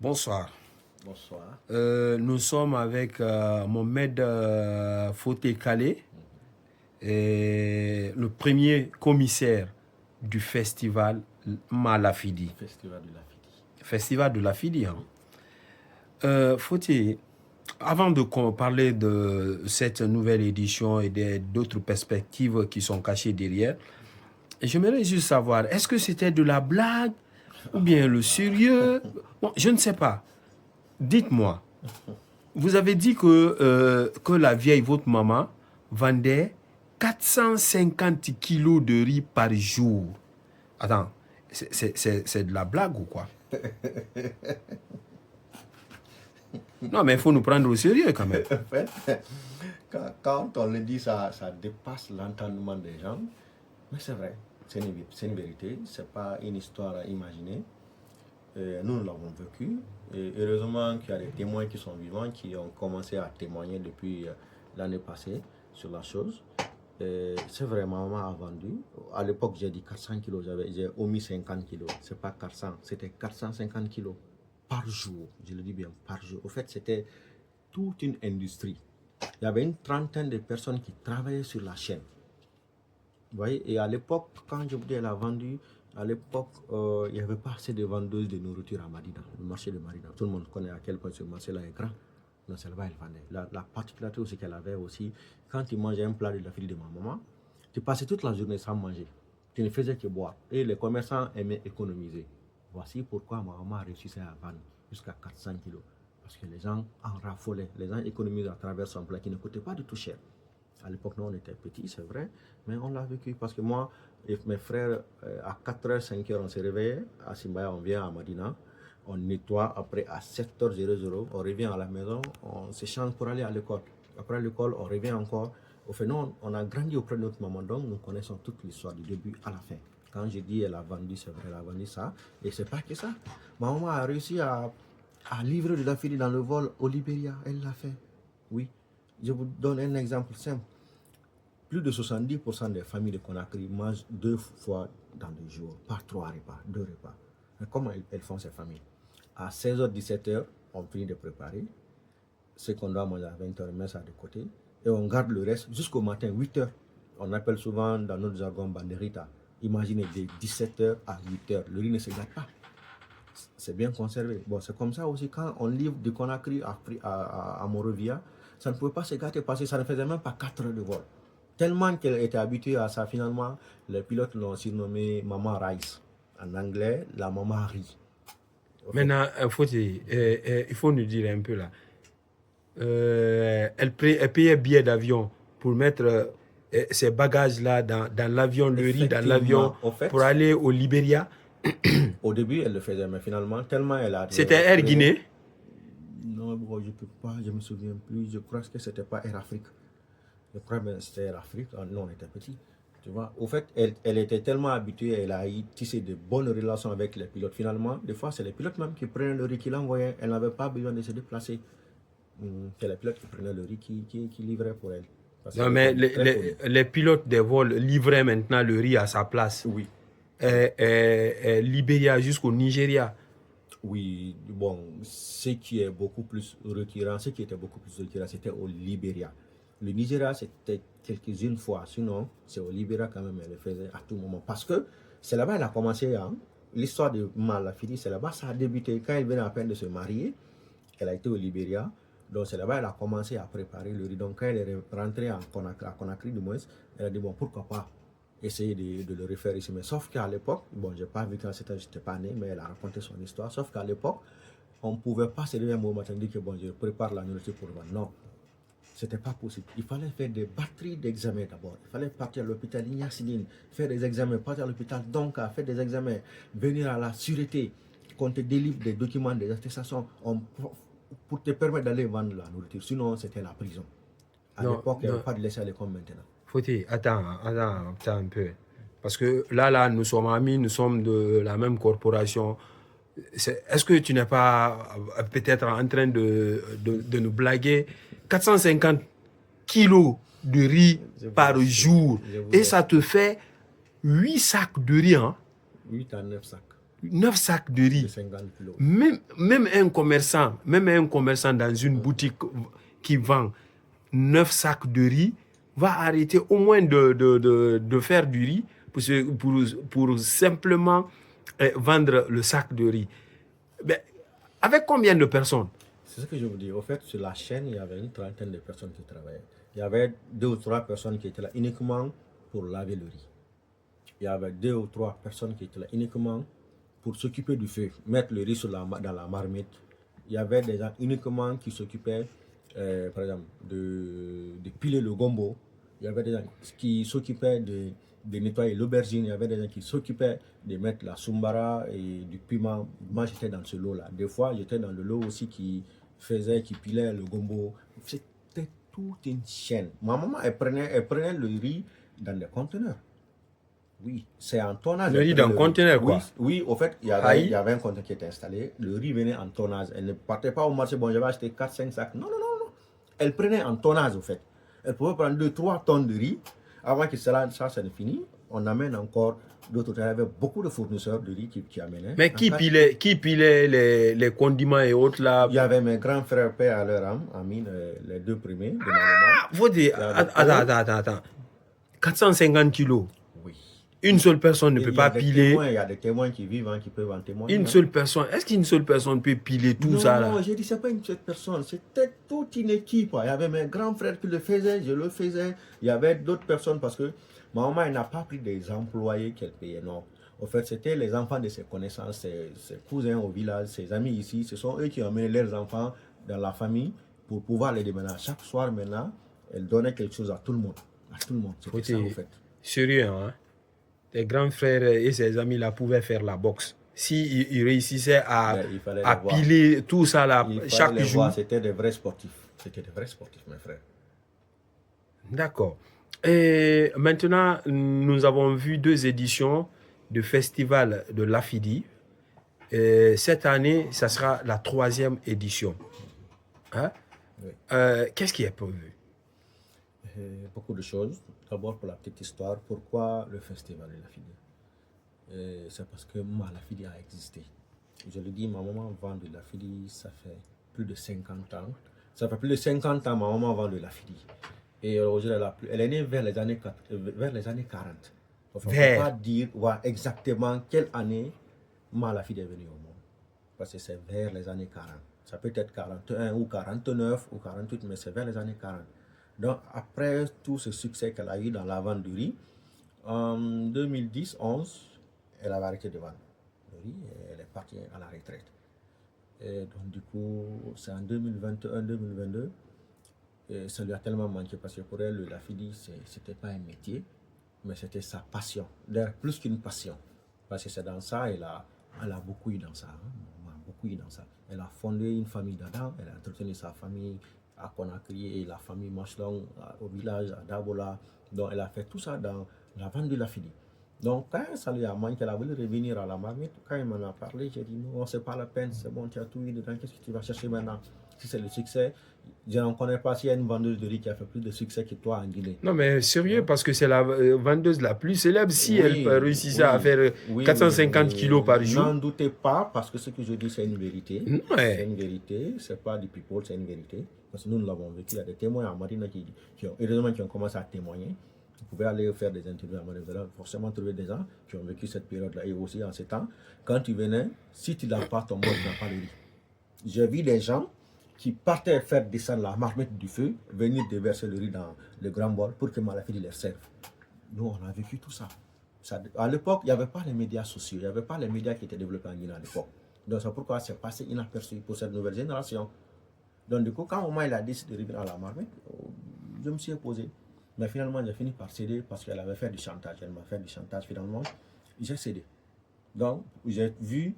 Bonsoir. Bonsoir. Nous sommes avec Mohamed Fauté Kalé, le premier commissaire du festival Malafidi. Festival de Lafidi. Festival de Lafidi. Hein. Fauté, avant de parler de cette nouvelle édition et d'autres perspectives qui sont cachées derrière, j'aimerais juste savoir, est-ce que c'était de la blague ou bien le sérieux? Bon, je ne sais pas. Dites-moi, vous avez dit que la vieille, votre maman, vendait 450 kilos de riz par jour. Attends, c'est de la blague ou quoi? Non, mais il faut nous prendre au sérieux quand même. En fait, quand on le dit, ça dépasse l'entendement des gens. Mais c'est vrai, c'est une vérité, c'est pas une histoire à imaginer. Nous l'avons vécu. Et heureusement qu'il y a des témoins qui sont vivants, qui ont commencé à témoigner depuis l'année passée sur la chose. C'est vrai, ma maman a vendu. À l'époque, j'ai dit 400 kilos, j'ai omis 50 kilos. C'est pas 400, c'était 450 kilos par jour. Je le dis bien, par jour. Au fait, c'était toute une industrie. Il y avait une trentaine de personnes qui travaillaient sur la chaîne. Vous voyez, et à l'époque, quand je vous dis elle a vendu, à l'époque, il n'y avait pas assez de vendeuses de nourriture à Madina, le marché de Madina. Tout le monde connaît à quel point ce marché-là est grand. Non seulement elle vendait. La particularité aussi qu'elle avait aussi, quand tu mangeais un plat de la fille de ma maman, tu passais toute la journée sans manger. Tu ne faisais que boire. Et les commerçants aimaient économiser. Voici pourquoi ma maman a réussi à vendre jusqu'à 400 kilos. Parce que les gens en raffolaient. Les gens économisaient à travers son plat qui ne coûtait pas du tout cher. À l'époque, nous, on était petits, c'est vrai, mais on l'a vécu. Parce que moi et mes frères, à 4h, 5h, on s'est réveillés. À Simbaya, on vient à Madina. On nettoie. Après, à 7h00, on revient à la maison. On s'échange pour aller à l'école. Après l'école, on revient encore. Au fait, nous, on a grandi auprès de notre maman. Donc, nous connaissons toute l'histoire du début à la fin. Quand je dis elle a vendu, c'est vrai, elle a vendu ça. Et c'est pas que ça. Ma maman a réussi à livrer de la fille dans le vol au Libéria. Elle l'a fait. Oui. Je vous donne un exemple simple. Plus de 70% des familles de Conakry mangent 2 fois dans le jour, par 3 repas, 2 repas. Mais comment elles font ces familles? À 16h, 17h, on finit de préparer. Ce qu'on doit manger à 20h, on met ça de côté. Et on garde le reste jusqu'au matin, 8h. On appelle souvent dans notre jargon banderita. Imaginez de 17h à 8h, le riz ne se gâte pas. C'est bien conservé. Bon, c'est comme ça aussi quand on livre de Conakry à Monrovia, ça ne pouvait pas se gâter parce que ça ne faisait même pas 4 heures de vol. Tellement qu'elle était habituée à ça, finalement, les pilotes l'ont surnommé Maman Rice. En anglais, la Maman Riz. Maintenant, il faut nous dire un peu là. Elle payait billet d'avion pour mettre ses bagages-là dans l'avion, le riz dans l'avion, pour aller au Libéria. Au début, elle le faisait, mais finalement, tellement elle a... C'était Air Guinée? Non, bon, je ne peux pas, je ne me souviens plus. Je crois que c'était pas Air Afrique. Je crois que c'était Air Afrique. Non, on était petits. Tu vois, au fait, elle était tellement habituée, elle a tissé de bonnes relations avec les pilotes. Finalement, des fois, c'est les pilotes même qui prenaient le riz, qui l'envoyaient. Elle n'avait pas besoin de se déplacer. C'est les pilotes qui prenaient le riz, qui livraient pour elle. Non, mais les pilotes des vols livraient maintenant le riz à sa place. Oui. Libéria jusqu'au Nigeria. Oui, bon, ce qui est beaucoup plus retirant, c'était au Libéria. Le Nigeria, c'était quelques-unes fois, sinon, c'est au Libéria quand même, elle le faisait à tout moment. Parce que c'est là-bas qu'elle a commencé, hein, l'histoire de Malafidi, c'est là-bas ça a débuté. Quand elle venait à peine de se marier, elle a été au Libéria. Donc c'est là-bas qu'elle a commencé à préparer le riz. Donc quand elle est rentrée à Conakry du moins, elle a dit, bon, pourquoi pas essayer de le refaire ici. Mais sauf qu'à l'époque, bon, j'ai pas vu quand c'était, j'étais pas né, mais elle a raconté son histoire. Sauf qu'à l'époque, on ne pouvait pas se lever un moment matin et dire que bon, je prépare la nourriture pour vendre. Non, c'était pas possible. Il fallait faire des batteries d'examens d'abord. Il fallait partir à l'hôpital Ignacinine, faire des examens, partir à l'hôpital Donka, faire des examens, venir à la sûreté, qu'on te délivre des documents, des attestations pour te permettre d'aller vendre la nourriture. Sinon, c'était la prison. À l'époque, il n'y avait pas de laisser aller comme maintenant. Fauté, attends un peu. Parce que là, nous sommes amis, nous sommes de la même corporation. Est-ce que tu n'es pas peut-être en train de nous blaguer? 450 kilos de riz par jour. Et ça te fait 8 sacs de riz. Hein? 8 à 9 sacs. 9 sacs de riz. De 50 kilos. Même un commerçant dans une boutique qui vend 9 sacs de riz va arrêter au moins de faire du riz pour simplement vendre le sac de riz. Mais avec combien de personnes? C'est ce que je vous dis. Au fait, sur la chaîne, il y avait une trentaine de personnes qui travaillaient. Il y avait 2 ou 3 personnes qui étaient là uniquement pour laver le riz. Il y avait 2 ou 3 personnes qui étaient là uniquement pour s'occuper du feu, mettre le riz dans la marmite. Il y avait des gens uniquement qui s'occupaient, par exemple, de piler le gombo. Il y avait des gens qui s'occupaient de nettoyer l'aubergine. Il y avait des gens qui s'occupaient de mettre la sumbara et du piment. Moi, j'étais dans ce lot-là. Des fois, j'étais dans le lot aussi qui pilait le gombo. C'était toute une chaîne. Ma maman, elle prenait le riz dans des conteneurs. Oui, c'est en tonnage. Le riz dans un conteneur, quoi. Oui, au fait, il y avait un conteneur qui était installé. Le riz venait en tonnage. Elle ne partait pas au marché. Bon, j'avais acheté 4-5 sacs. Non. Elle prenait en tonnage, au fait. Elle pouvait prendre 2-3 tonnes de riz. Avant que ça ne finisse, on amène encore d'autres. Il y avait beaucoup de fournisseurs de riz qui amenaient. Mais qui pilait les condiments et autres là? Il y avait mes grands frères, père à leur âme, Amine, les 2 premiers de ma maman. Faut dire, attends. 450 kilos. Oui. Une seule personne ne peut pas piler. Il y a des témoins qui vivent, qui peuvent en témoigner. Une seule personne. Est-ce qu'une seule personne peut piler tout ça là? Non, j'ai dit, c'est pas une seule personne. C'était toute une équipe. Il y avait mes grands frères qui le faisaient, je le faisais. Il y avait d'autres personnes parce que ma maman, elle n'a pas pris des employés qu'elle payait. Non. En fait, c'était les enfants de ses connaissances, ses cousins au village, ses amis ici. Ce sont eux qui ont amené leurs enfants dans la famille pour pouvoir les déménager. Chaque soir maintenant, elle donnait quelque chose à tout le monde. À tout le monde. C'était ça, en fait. Sérieux, hein? Tes grands frères et ses amis là pouvaient faire la boxe. S'ils réussissaient à piler tout ça là chaque jour. C'était des vrais sportifs. C'était des vrais sportifs, mes frères. D'accord. Et maintenant, nous avons vu 2 éditions du festival de l'Afidi. Cette année, ça sera la 3e édition. Hein? Oui. Qu'est-ce qui est prévu? Beaucoup de choses. D'abord, pour la petite histoire, pourquoi le festival de l'Afidi? C'est parce que l'Afidi a existé. Je le dis, ma maman vend de l'Afidi, ça fait plus de 50 ans. Ça fait plus de 50 ans, ma maman vend de l'Afidi. Et aujourd'hui, elle est née vers les années 40. Enfin, on ne peut pas dire exactement quelle année l'Afidi est venue au monde. Parce que c'est vers les années 40. Ça peut être 41 ou 49 ou 48, mais c'est vers les années 40. Donc, après tout ce succès qu'elle a eu dans la vente du riz, en 2010-11, elle avait arrêté de vendre le riz et elle est partie à la retraite. Et donc, du coup, c'est en 2021-2022, et ça lui a tellement manqué parce que pour elle, l'Afidi, ce n'était pas un métier, mais c'était sa passion. D'ailleurs, plus qu'une passion, parce que c'est dans ça, elle a beaucoup eu dans ça. Beaucoup eu dans ça. Elle a fondé une famille d'Adam, elle a entretenu sa famille à Conakry et la famille Machlong au village, à Dabola. Donc, elle a fait tout ça dans la vente de l'Afidi. Donc, quand ça lui a manqué, elle a voulu revenir à la marmite. Quand il m'en a parlé, j'ai dit non, c'est pas la peine, c'est bon, tu as tout eu dedans, qu'est-ce que tu vas chercher maintenant? Si c'est le succès, je n'en connais pas s'il y a une vendeuse de riz qui a fait plus de succès que toi en Guinée. Non, mais sérieux, parce que c'est la vendeuse la plus célèbre. Si elle réussissait à faire 450 kilos par jour. N'en doutez pas, parce que ce que je dis, c'est une vérité. C'est une vérité, c'est pas du people, c'est une vérité. Parce que nous l'avons vécu, il y a des témoins à Marina qui ont commencé à témoigner. Vous pouvez aller faire des interviews à Marina, vous allez forcément trouver des gens qui ont vécu cette période-là. Et aussi en ces temps, quand tu venais, si tu n'as pas ton mot, tu n'as pas le riz. J'ai vu des gens qui partaient faire descendre la marmite du feu, venir déverser le riz dans le grand bol pour que l'Afidi les serve. Nous, on a vécu tout ça. À l'époque, il n'y avait pas les médias sociaux, il n'y avait pas les médias qui étaient développés en Guinée à l'époque. Donc, c'est pourquoi c'est passé inaperçu pour cette nouvelle génération. Donc, du coup, quand maman il a décidé de revenir à la marmite, je me suis opposé. Mais finalement, j'ai fini par céder parce qu'elle avait fait du chantage. Elle m'a fait du chantage finalement. J'ai cédé. Donc, j'ai vu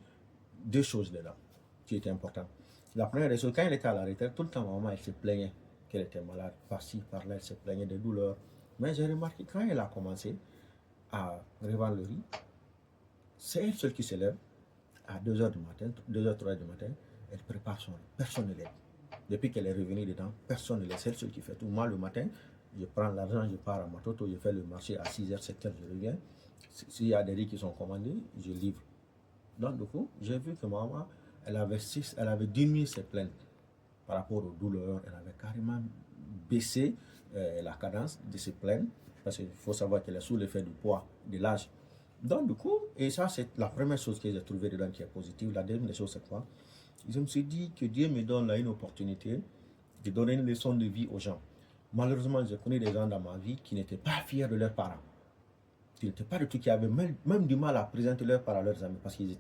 2 choses dedans qui étaient importantes. La première des choses, quand elle était à la retraite, tout le temps, maman, elle se plaignait qu'elle était malade. Par-ci, par-là, elle se plaignait des douleurs. Mais j'ai remarqué, quand elle a commencé à revendre le riz, c'est elle seule qui se lève à 2h du matin, 2h, 3h du matin, elle prépare son riz. Personne ne l'aide. Depuis qu'elle est revenue dedans, personne ne l'aide. C'est elle seule qui fait tout. Moi, le matin, je prends l'argent, je pars à Matoto, je fais le marché à 6h, 7h, je reviens. S'il y a des riz qui sont commandés, je livre. Donc, du coup, j'ai vu que maman, elle avait diminué ses plaintes par rapport aux douleurs. Elle avait carrément baissé la cadence de ses plaintes parce qu'il faut savoir qu'elle est sous l'effet du poids, de l'âge. Donc, du coup, et ça, c'est la première chose que j'ai trouvée dedans qui est positive. La deuxième chose, c'est quoi? Je me suis dit que Dieu me donne là une opportunité de donner une leçon de vie aux gens. Malheureusement, je connais des gens dans ma vie qui n'étaient pas fiers de leurs parents. Qui n'étaient pas du tout, qui avaient même du mal à présenter leurs parents à leurs amis parce qu'ils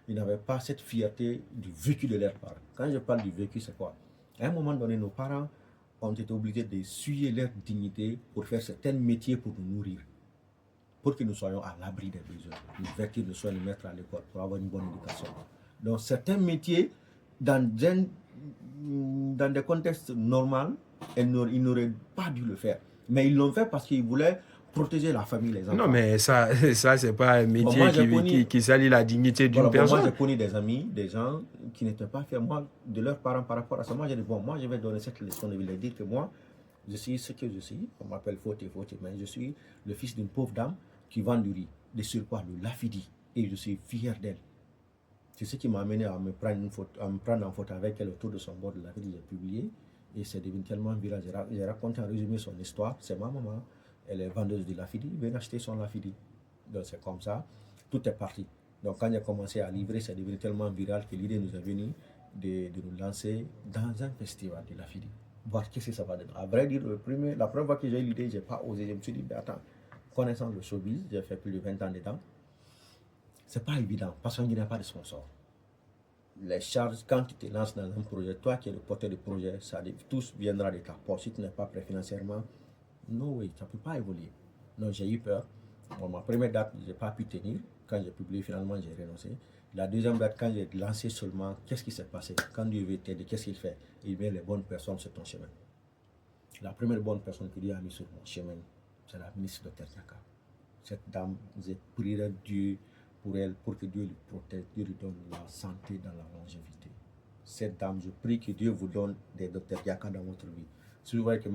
n'avaient pas cette fierté du vécu de leurs parents. Quand je parle du vécu, c'est quoi? À un moment donné, nos parents ont été obligés de suyer leur dignité pour faire certains métiers pour nous nourrir, pour que nous soyons à l'abri des besoins. Nous vêtir de soins, nous mettre à l'école pour avoir une bonne éducation. Donc certains métiers, dans des contextes normaux, ils n'auraient pas dû le faire. Mais ils l'ont fait parce qu'ils voulaient protéger la famille, les enfants. Non, mais ça c'est pas un métier qui salit la dignité d'une personne. Moi, j'ai connu des amis, des gens qui n'étaient pas fiers, moi, de leurs parents par rapport à ça. Moi, j'ai dit, bon, moi, je vais donner cette leçon de vie, leur dire que moi, je suis ce que je suis. On m'appelle Fauté, mais je suis le fils d'une pauvre dame qui vend du riz, de surpoids, le lafidi. Et je suis fier d'elle. C'est ce qui m'a amené à me prendre en photo avec elle autour de son bord de la vie. J'ai publié et c'est devenu tellement viral. J'ai raconté en résumé son histoire. C'est ma maman, elle est vendeuse de lafidi, elle vient acheter son lafidi. Donc c'est comme ça, tout est parti. Donc quand j'ai commencé à livrer, c'est devenu tellement viral que l'idée nous est venue de nous lancer dans un festival de lafidi. Voir qu'est-ce que ça va donner. À vrai dire, la première fois que j'ai eu l'idée, je n'ai pas osé. Je me suis dit, mais attends, connaissant le showbiz, j'ai fait plus de 20 ans dedans. C'est pas évident parce qu'il n'y a pas de sponsor. Les charges, quand tu te lances dans un projet, toi qui es le porteur de projet, ça tous viendra de ta poche. Si tu n'es pas prêt financièrement, no way, ça ne peut pas évoluer. Donc j'ai eu peur. Bon, ma première date, je n'ai pas pu tenir. Quand j'ai publié, finalement, j'ai renoncé. La deuxième date, quand j'ai lancé seulement, qu'est-ce qui s'est passé? Quand Dieu veut t'aider, qu'est-ce qu'il fait? Il met les bonnes personnes sur ton chemin. La première bonne personne que Dieu a mis sur mon chemin, c'est la ministre Dr Diaka. Cette dame, j'ai prié Dieu pour elle, pour que Dieu lui protège, Dieu lui donne la santé dans la longévité. Cette dame, je prie que Dieu vous donne des Dr Diaka dans votre vie. Si vous voyez que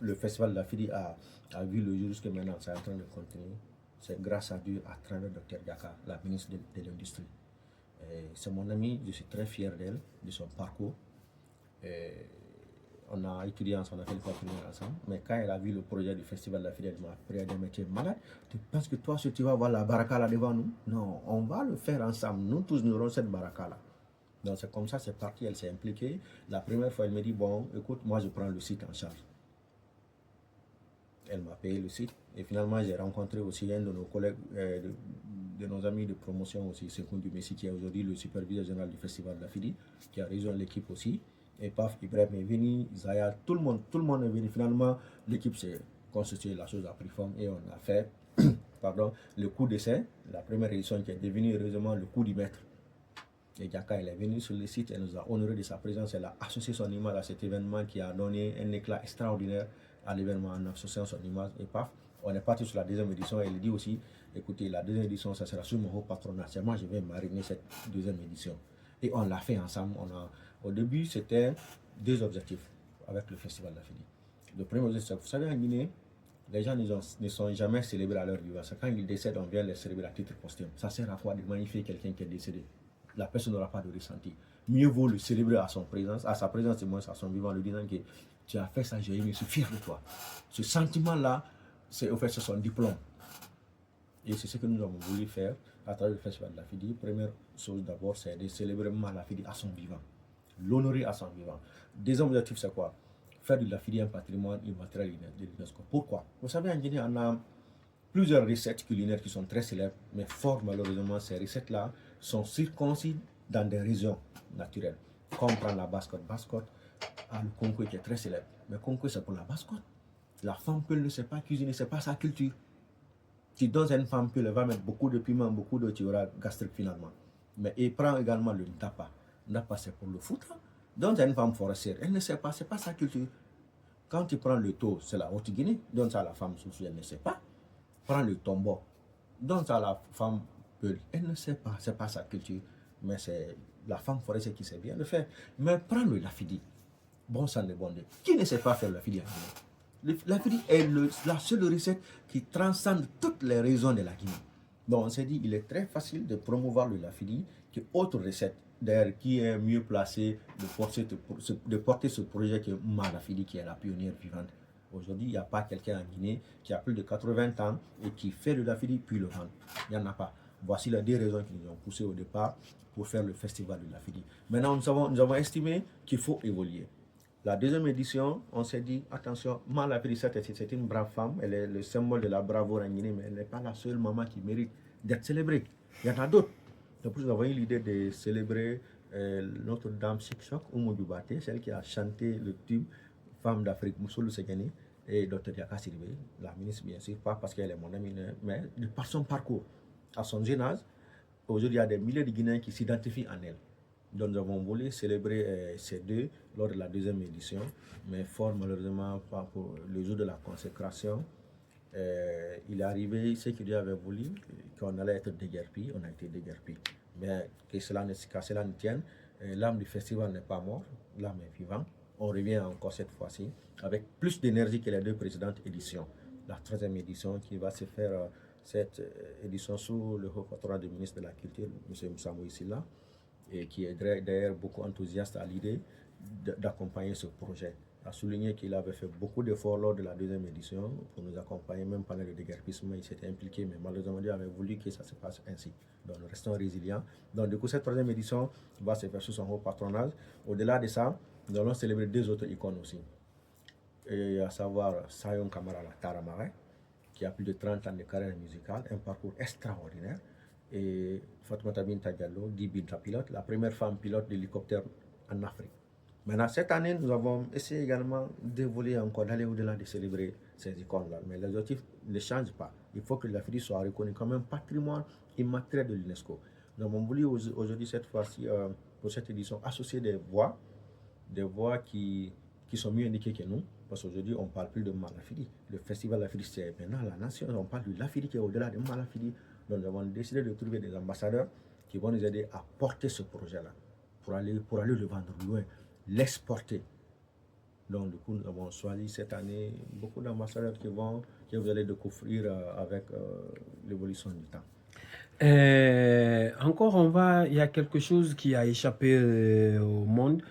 le festival de la Fili a vu le jour jusqu'à maintenant, c'est en train de continuer. C'est grâce à Dieu à travers Dr Diaka, la ministre de l'Industrie. C'est mon ami, je suis très fier d'elle, de son parcours. On a étudié ensemble, on a fait le partenariat ensemble. Mais quand elle a vu le projet du festival de la Fili, elle m'a appris à dire, mais tu es malade. Tu penses que toi, si tu vas voir la baraka là devant nous? Non, on va le faire ensemble. Nous tous, nous aurons cette baraka là. Donc c'est comme ça, c'est parti, elle s'est impliquée. La première fois, elle me dit, bon, écoute, moi je prends le site en charge. Elle m'a payé le site. Et finalement, j'ai rencontré aussi un de nos collègues, de nos amis de promotion aussi, Sekoundou Messi, qui est aujourd'hui le superviseur général du festival de la Fili, qui a rejoint l'équipe aussi. Et paf, Ibrahim est venu, Zaya, tout le monde est venu. Finalement, l'équipe s'est constituée, la chose a pris forme et on a fait le coup d'essai, la première édition qui est devenue heureusement le coup du maître. Et Diaka, elle est venue sur le site, elle nous a honoré de sa présence, elle a associé son image à cet événement qui a donné un éclat extraordinaire à l'événement en associant son image. Et paf, on est parti sur la deuxième édition. Elle dit aussi, écoutez, la deuxième édition, ça sera sur mon haut patronat. C'est moi, je vais mariner cette deuxième édition. Et on l'a fait ensemble. Au début, c'était 2 objectifs avec le festival de la Fili. Le premier objectif, vous savez, en Guinée, les gens ne sont jamais célébrés à leur vivant. Quand ils décèdent, on vient les célébrer à titre posthume. Ça sert à quoi de magnifier quelqu'un qui est décédé? La personne n'aura pas de ressenti. Mieux vaut le célébrer à sa présence et moins à son vivant, en lui disant que tu as fait ça, j'ai aimé, je suis fier de toi. Ce sentiment-là, c'est son diplôme. Et c'est ce que nous avons voulu faire à travers le festival de la Fili. Première chose d'abord, c'est de célébrer la Fili à son vivant. L'honorer à son vivant. Deuxième objectif, c'est quoi? Faire de la Fili un patrimoine immatériel de l'UNESCO. Pourquoi? Vous savez, en Guinée, on a plusieurs recettes culinaires qui sont très célèbres, mais fort malheureusement, ces recettes-là sont circoncis dans des régions naturelles. Comme prendre la Basse-Côte. Basse-Côte a le concours qui est très célèbre. Mais concours, c'est pour la Basse-Côte. La femme peut ne sait pas cuisiner, c'est pas sa culture. Tu donnes à une femme peut, elle va mettre beaucoup de piment, beaucoup de, tu auras gastrique finalement. Mais il prend également le ndapa. Ndapa, c'est pour le foot. Donne à une femme forestière, elle ne sait pas, c'est pas sa culture. Quand tu prends le taux, c'est la Haute-Guinée, donne ça à la femme souffle, elle ne sait pas. Prends le tombeau, donne ça à la femme peul, elle ne sait pas, c'est pas sa culture. Mais c'est la femme forestière qui sait bien le faire. Mais prends le lafidi, bon sang de bon Dieu. Qui ne sait pas faire le lafidi en Guinée? La Fili est la seule recette qui transcende toutes les régions de la Guinée. Donc on s'est dit, il est très facile de promouvoir le Lafidi que autre recette. D'ailleurs, qui est mieux placé de porter ce projet que Malafidi, qui est la pionnière vivante. Aujourd'hui, il n'y a pas quelqu'un en Guinée qui a plus de 80 ans et qui fait le Lafidi puis le vend. Il n'y en a pas. Voici les 2 raisons qui nous ont poussé au départ pour faire le festival de Lafidi. Maintenant, nous avons estimé qu'il faut évoluer. La deuxième édition, on s'est dit, attention, Malafidi, c'est une brave femme, elle est le symbole de la bravoure en Guinée, mais elle n'est pas la seule maman qui mérite d'être célébrée. Il y en a d'autres. Donc, nous avons eu l'idée de célébrer notre dame Chic-Choc, Oumou Dubate, celle qui a chanté le tube Femme d'Afrique, Moussoulou Segani, et Dr Yaka Siribé, la ministre, bien sûr, pas parce qu'elle est mon amie, mais de par son parcours. À son jeune âge, aujourd'hui, il y a des milliers de Guinéens qui s'identifient en elle. Donc, nous avons voulu célébrer ces deux lors de la deuxième édition, mais fort malheureusement, pour le jour de la consécration, il est arrivé ce que Dieu avait voulu, qu'on allait être déguerpis, on a été déguerpis. Mais qu'à cela ne tienne, l'âme du festival n'est pas morte, l'âme est vivante. On revient encore cette fois-ci avec plus d'énergie que les 2 précédentes éditions. La 3e édition qui va se faire, cette édition sous le haut patronat du ministre de la Culture, M. Moussa Moïsila, et qui est d'ailleurs beaucoup enthousiaste à l'idée d'accompagner ce projet. Il a souligné qu'il avait fait beaucoup d'efforts lors de la 2e édition pour nous accompagner, même pendant le déguerpissement, il s'était impliqué, mais malheureusement, il avait voulu que ça se passe ainsi. Donc, nous restons résilients. Donc, du coup, cette 3e édition va se faire sous son haut patronage. Au-delà de ça, nous allons célébrer 2 autres icônes aussi. Et à savoir Sayon Kamara Taramare, qui a plus de 30 ans de carrière musicale, un parcours extraordinaire, et Fatoumata Binta Diallo, dit Binta pilote, la première femme pilote d'hélicoptère en Afrique. Maintenant, cette année, nous avons essayé également d'évoluer encore, d'aller au-delà de célébrer ces icônes-là. Mais les objectifs ne changent pas. Il faut que l'Afrique soit reconnue comme un patrimoine immatériel de l'UNESCO. Nous avons voulu aujourd'hui, cette fois-ci, pour cette édition, associer des voix qui sont mieux indiquées que nous. Parce qu'aujourd'hui, on ne parle plus de Malafidi. Le festival Lafidi, c'est maintenant la nation. On parle de Lafidi qui est au-delà de Malafidi. Donc, nous avons décidé de trouver des ambassadeurs qui vont nous aider à porter ce projet-là pour aller le vendre loin, l'exporter. Donc, du coup, nous avons choisi cette année beaucoup d'ambassadeurs que vous allez découvrir avec l'évolution du temps. Encore, il y a quelque chose qui a échappé au monde.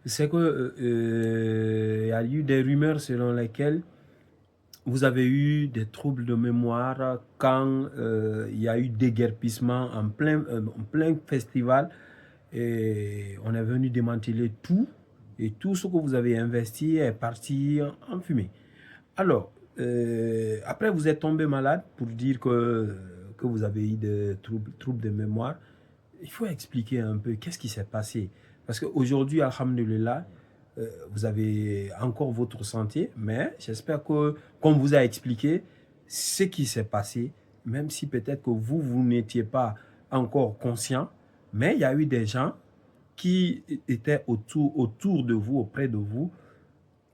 C'est que il y a eu des rumeurs selon lesquelles vous avez eu des troubles de mémoire quand il y a eu déguerpissement en plein festival, et on est venu démanteler tout, et tout ce que vous avez investi est parti en fumée. Alors, après vous êtes tombé malade pour dire que vous avez eu des troubles de mémoire. Il faut expliquer un peu qu'est-ce qui s'est passé. Parce qu'aujourd'hui, alhamdoulilah, vous avez encore votre santé, mais j'espère que, comme vous a expliqué, ce qui s'est passé, même si peut-être que vous n'étiez pas encore conscient, mais il y a eu des gens qui étaient autour de vous, auprès de vous.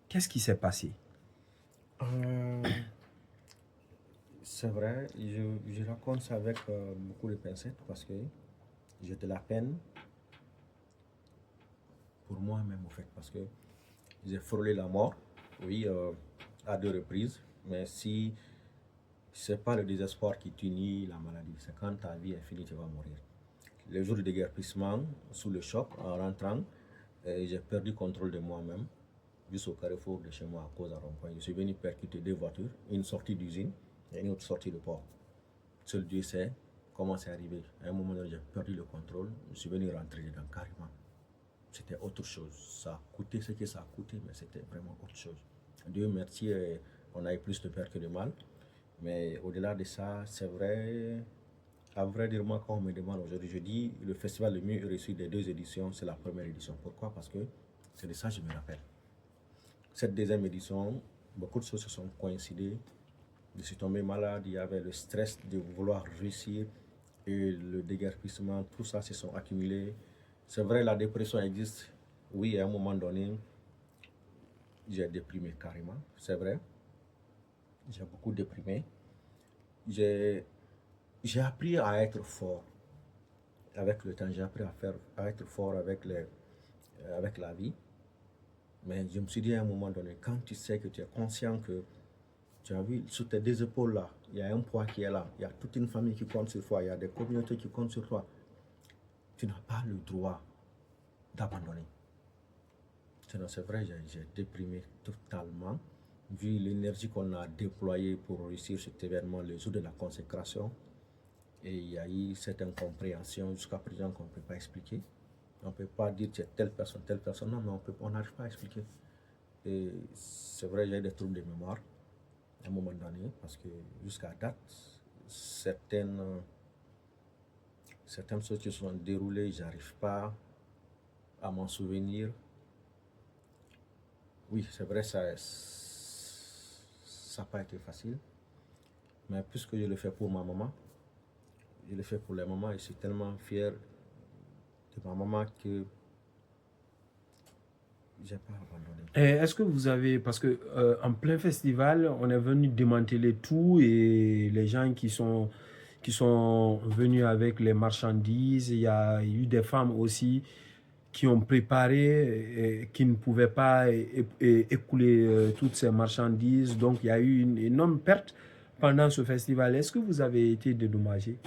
Qu'est-ce qui s'est passé? C'est vrai, je raconte ça avec beaucoup de pincettes parce que j'ai de la peine pour moi-même, au fait, parce que j'ai frôlé la mort, oui, à 2 reprises, mais si c'est pas le désespoir qui t'unit la maladie, c'est quand ta vie est finie, tu vas mourir. Le jour du déguerpissement, sous le choc, en rentrant, j'ai perdu contrôle de moi-même, jusqu'au carrefour de chez moi à cause d'un rond-point. Je suis venu percuter 2 voitures, une sortie d'usine et une autre sortie de port. Seul Dieu sait comment c'est arrivé. À un moment donné, j'ai perdu le contrôle, je suis venu rentrer dedans carrément. C'était autre chose. Ça a coûté ce que ça a coûté, mais c'était vraiment autre chose. Dieu merci, on a eu plus de peur que de mal. Mais au-delà de ça, c'est vrai, à vrai dire, moi, quand on me demande aujourd'hui, je dis le festival le mieux réussi des 2 éditions, c'est la première édition. Pourquoi? Parce que c'est de ça que je me rappelle. Cette 2e édition, beaucoup de choses se sont coïncidées. Je suis tombé malade, il y avait le stress de vouloir réussir et le déguerpissement, tout ça se sont accumulés. C'est vrai, la dépression existe. Oui, à un moment donné, j'ai déprimé carrément, c'est vrai. J'ai beaucoup déprimé. J'ai appris à être fort. Avec le temps, j'ai appris à être fort avec la vie. Mais je me suis dit à un moment donné, quand tu sais que tu es conscient que tu as vu sous tes 2 épaules là, il y a un poids qui est là. Il y a toute une famille qui compte sur toi. Il y a des communautés qui comptent sur toi. Tu n'as pas le droit d'abandonner. C'est vrai, j'ai déprimé totalement. Vu l'énergie qu'on a déployée pour réussir cet événement, le jour de la consécration, et il y a eu cette incompréhension jusqu'à présent qu'on ne peut pas expliquer. On ne peut pas dire que c'est telle personne, non, mais on n'arrive pas à expliquer. Et c'est vrai, j'ai des troubles de mémoire à un moment donné, parce que jusqu'à date, certaines choses qui se sont déroulées, je n'arrive pas à m'en souvenir. Oui, c'est vrai, ça n'a pas été facile. Mais puisque je le fais pour ma maman, je le fais pour les mamans et je suis tellement fier de ma maman que je n'ai pas abandonné. Est-ce que vous avez, parce que en plein festival, on est venu démanteler tout et les gens qui sont venus avec les marchandises, il y a eu des femmes aussi qui ont préparé et qui ne pouvaient pas écouler toutes ces marchandises. Donc, il y a eu une énorme perte pendant ce festival. Est-ce que vous avez été dédommagé?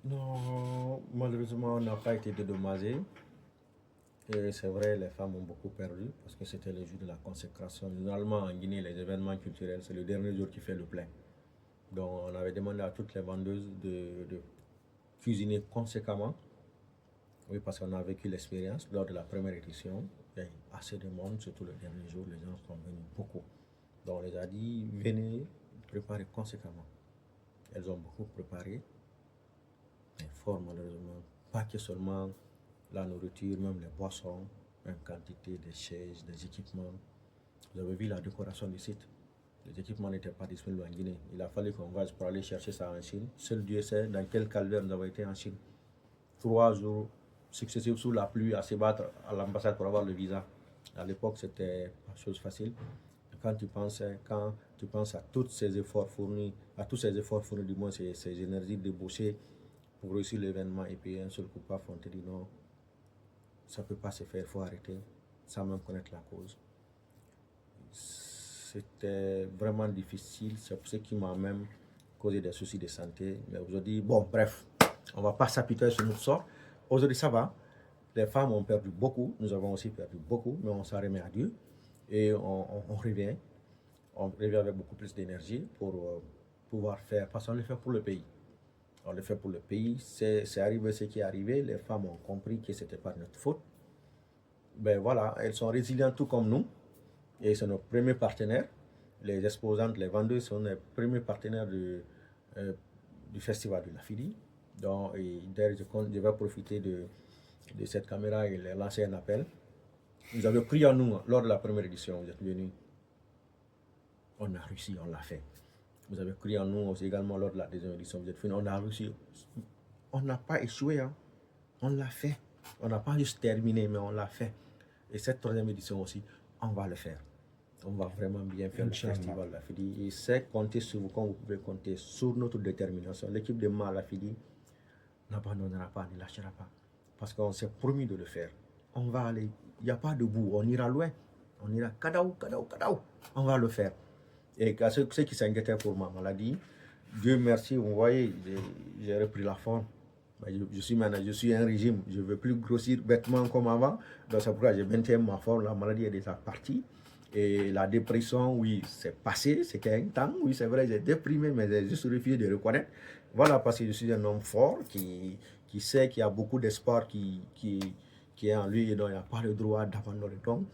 Non, malheureusement, on n'a pas été dédommagé. Et c'est vrai, les femmes ont beaucoup perdu parce que c'était le jour de la consécration. Généralement, en Guinée, les événements culturels, c'est le dernier jour qui fait le plein. Donc, on avait demandé à toutes les vendeuses de cuisiner conséquemment. Oui, parce qu'on a vécu l'expérience lors de la première édition. Il y a eu assez de monde, surtout le dernier jour, les gens sont venus beaucoup. Donc, on les a dit, venez préparer conséquemment. Elles ont beaucoup préparé, mais fort malheureusement, pas que seulement la nourriture, même les boissons, une quantité de chaises, des équipements. Vous avez vu la décoration du site. Les équipements n'étaient pas disponibles en Guinée. Il a fallu qu'on voyage pour aller chercher ça en Chine. Seul Dieu sait dans quel calvaire nous avons été en Chine. 3 jours successifs sous la pluie à se battre à l'ambassade pour avoir le visa. À l'époque, c'était pas chose facile. Quand tu penses à tous ces efforts fournis, du moins ces énergies débauchées pour réussir l'événement, et puis un seul coup, on te dit non, ça ne peut pas se faire, il faut arrêter, sans même connaître la cause. C'était vraiment difficile, c'est pour ça qui m'a même causé des soucis de santé. Mais aujourd'hui, bon, bref, on ne va pas s'apitoyer sur notre sort. Aujourd'hui, ça va. Les femmes ont perdu beaucoup, nous avons aussi perdu beaucoup, mais on s'en remet à Dieu. Et on revient avec beaucoup plus d'énergie pour pouvoir faire, parce qu'on le fait pour le pays. On le fait pour le pays, c'est arrivé ce qui est arrivé, les femmes ont compris que ce n'était pas notre faute. Ben voilà, elles sont résilientes tout comme nous, et c'est nos premiers partenaires. Les exposantes, les vendeuses sont les premiers partenaires du festival de la FIDI. Donc, d'ailleurs, je vais profiter de cette caméra et leur lancer un appel. Vous avez pris en nous lors de la première édition, vous êtes venus. On a réussi, on l'a fait. Vous avez cru en nous aussi également lors de la deuxième édition, vous êtes venus, on a réussi. On n'a pas échoué, hein. On l'a fait. On n'a pas juste terminé, mais on l'a fait. Et cette troisième édition aussi, on va le faire. On va vraiment bien faire le festival La Fidi. Et c'est compter sur vous, comme vous pouvez compter sur notre détermination. L'équipe de Ma La Fidi n'abandonnera pas, ne lâchera pas. Parce qu'on s'est promis de le faire. On va aller, il n'y a pas de bout, on ira loin. On ira kadaou. On va le faire. Et à ceux qui s'inquiétaient pour ma maladie, Dieu merci, vous voyez, j'ai repris la forme. Je suis un régime, je ne veux plus grossir bêtement comme avant. Donc c'est pourquoi j'ai maintenu ma forme, la maladie est déjà partie. Et la dépression, oui, c'est passé, c'était un temps, oui, c'est vrai, j'ai déprimé, mais j'ai juste refusé de reconnaître. Voilà, parce que je suis un homme fort qui sait qu'il y a beaucoup d'espoir qui est en lui et donc il n'y a pas le droit d'abandonner. Donc,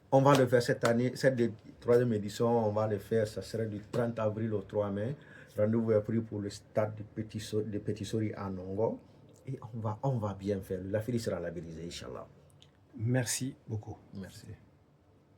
on va le faire cette année, cette troisième édition, on va le faire, ça serait du 30 avril au 3 mai. Rendez-vous est pris pour le stade de Petit Sori à Nongo. Et on va bien faire. La fille sera labellisée, Inch'Allah. Merci beaucoup. Merci.